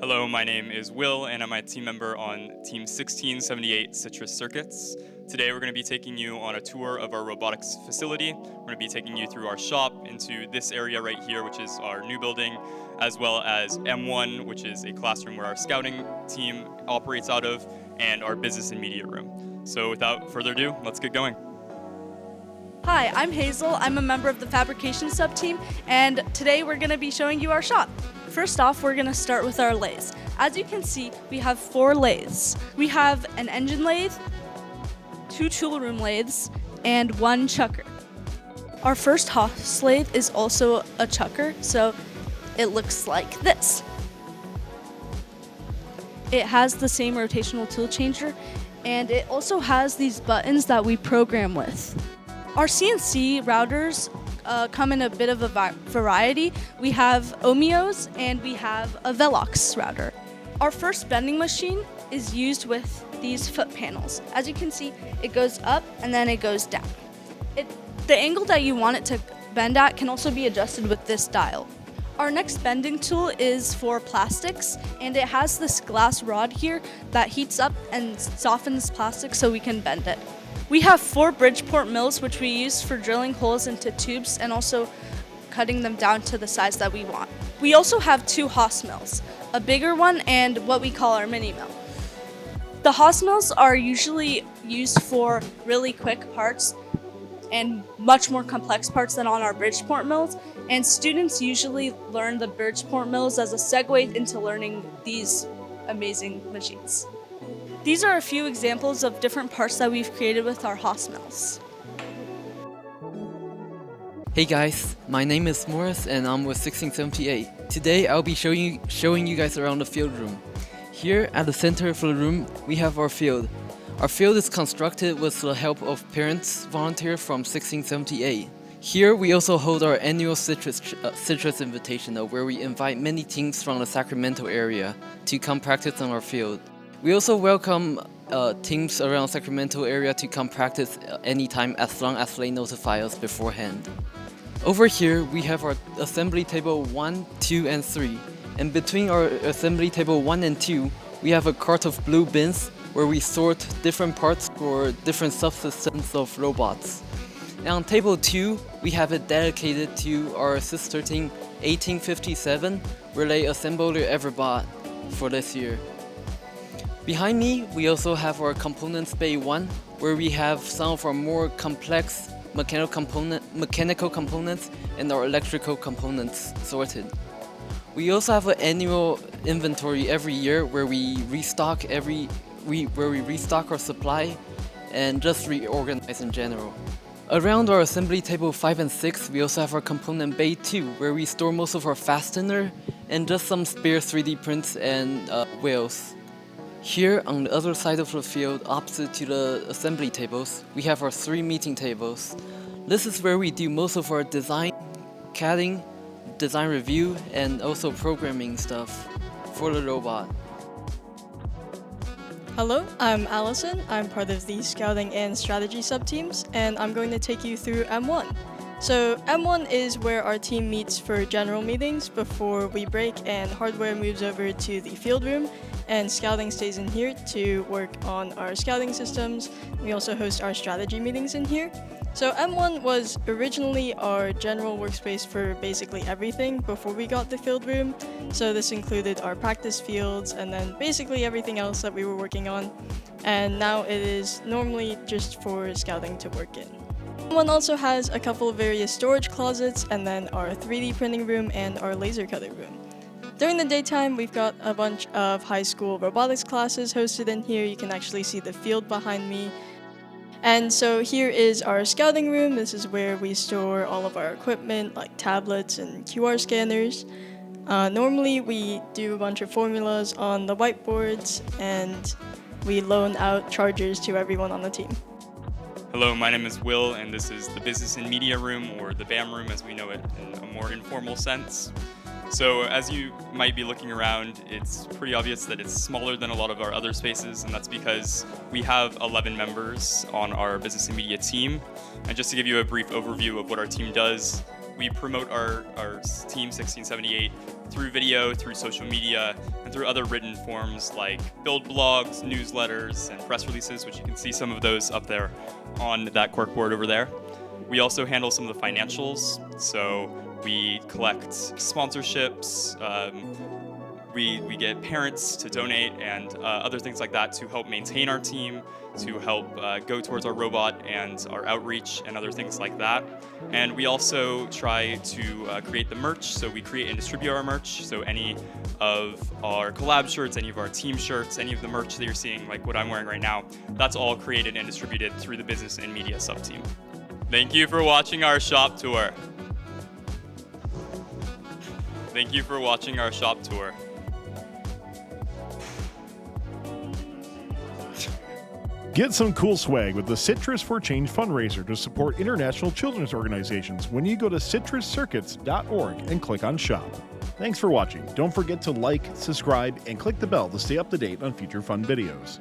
Hello, my name is Will, and I'm a team member on Team 1678 Citrus Circuits. Today we're going to be taking you on a tour of our robotics facility. We're going to be taking you through our shop into this area right here, which is our new building, as well as M1, which is a classroom where our scouting team operates out of, and our business and media room. So without further ado, let's get going. Hi, I'm Hazel. I'm a member of the Fabrication sub-team, and today we're going to be showing you our shop. First off, we're going to start with our lathes. As you can see, we have 4 lathes. We have an engine lathe, 2 tool room lathes, and 1 chucker. Our first Haas lathe is also a chucker, so it looks like this. It has the same rotational tool changer, and it also has these buttons that we program with. Our CNC routers come in a bit of a variety. We have Omios and we have a Velox router. Our first bending machine is used with these foot panels. As you can see, it goes up and then it goes down. The angle that you want it to bend at can also be adjusted with this dial. Our next bending tool is for plastics, and it has this glass rod here that heats up and softens plastic so we can bend it. We have 4 Bridgeport mills, which we use for drilling holes into tubes and also cutting them down to the size that we want. We also have 2 Haas mills, a bigger one and what we call our mini mill. The Haas mills are usually used for really quick parts and much more complex parts than on our Bridgeport mills, and students usually learn the Bridgeport mills as a segue into learning these amazing machines. These are a few examples of different parts that we've created with our Haas mills. Hey guys, my name is Morris and I'm with 1678. Today I'll be showing you guys around the field room. Here at the center of the room we have our field. Our field is constructed with the help of parents volunteers from 1678. Here we also hold our annual Citrus Invitational, where we invite many teams from the Sacramento area to come practice on our field. We also welcome teams around Sacramento area to come practice anytime as long as they notify us beforehand. Over here we have our assembly table 1, 2, and 3. And between our assembly table 1 and 2, we have a cart of blue bins where we sort different parts for different subsystems of robots. And on table 2, we have it dedicated to our sister team 1857, where they assembled their ever bought for this year. Behind me, we also have our components bay 1, where we have some of our more complex mechanical components and our electrical components sorted. We also have an annual inventory every year where we restock our supply and just reorganize in general. Around our assembly table 5 and 6, we also have our component bay 2, where we store most of our fastener and just some spare 3D prints and wheels. Here on the other side of the field, opposite to the assembly tables, we have our 3 meeting tables. This is where we do most of our design, CADing, design review, and also programming stuff for the robot. Hello, I'm Allison. I'm part of the Scouting and Strategy sub-teams, and I'm going to take you through M1. So M1 is where our team meets for general meetings before we break and hardware moves over to the field room, and scouting stays in here to work on our scouting systems. We also host our strategy meetings in here. So M1 was originally our general workspace for basically everything before we got the field room. So this included our practice fields and then basically everything else that we were working on. And now it is normally just for scouting to work in. M1 also has a couple of various storage closets and then our 3D printing room and our laser cutting room. During the daytime, we've got a bunch of high school robotics classes hosted in here. You can actually see the field behind me. And so here is our scouting room. This is where we store all of our equipment like tablets and QR scanners. Normally we do a bunch of formulas on the whiteboards and we loan out chargers to everyone on the team. Hello, my name is Will, and this is the business and media room, or the BAM room as we know it in a more informal sense. So as you might be looking around, it's pretty obvious that it's smaller than a lot of our other spaces, and that's because we have 11 members on our business and media team. And just to give you a brief overview of what our team does, we promote our Team 1678 through video, through social media, and through other written forms like build blogs, newsletters, and press releases, which you can see some of those up there on that corkboard over there. We also handle some of the financials, so we collect sponsorships, we get parents to donate and other things like that to help maintain our team, to help go towards our robot and our outreach and other things like that. And we also try to create the merch, so we create and distribute our merch. So any of our collab shirts, any of our team shirts, any of the merch that you're seeing, like what I'm wearing right now, that's all created and distributed through the business and media sub-team. Thank you for watching our shop tour. Thank you for watching our shop tour. Get some cool swag with the Citrus for Change fundraiser to support international children's organizations when you go to citruscircuits.org and click on Shop. Thanks for watching. Don't forget to like, subscribe, and click the bell to stay up to date on future fun videos.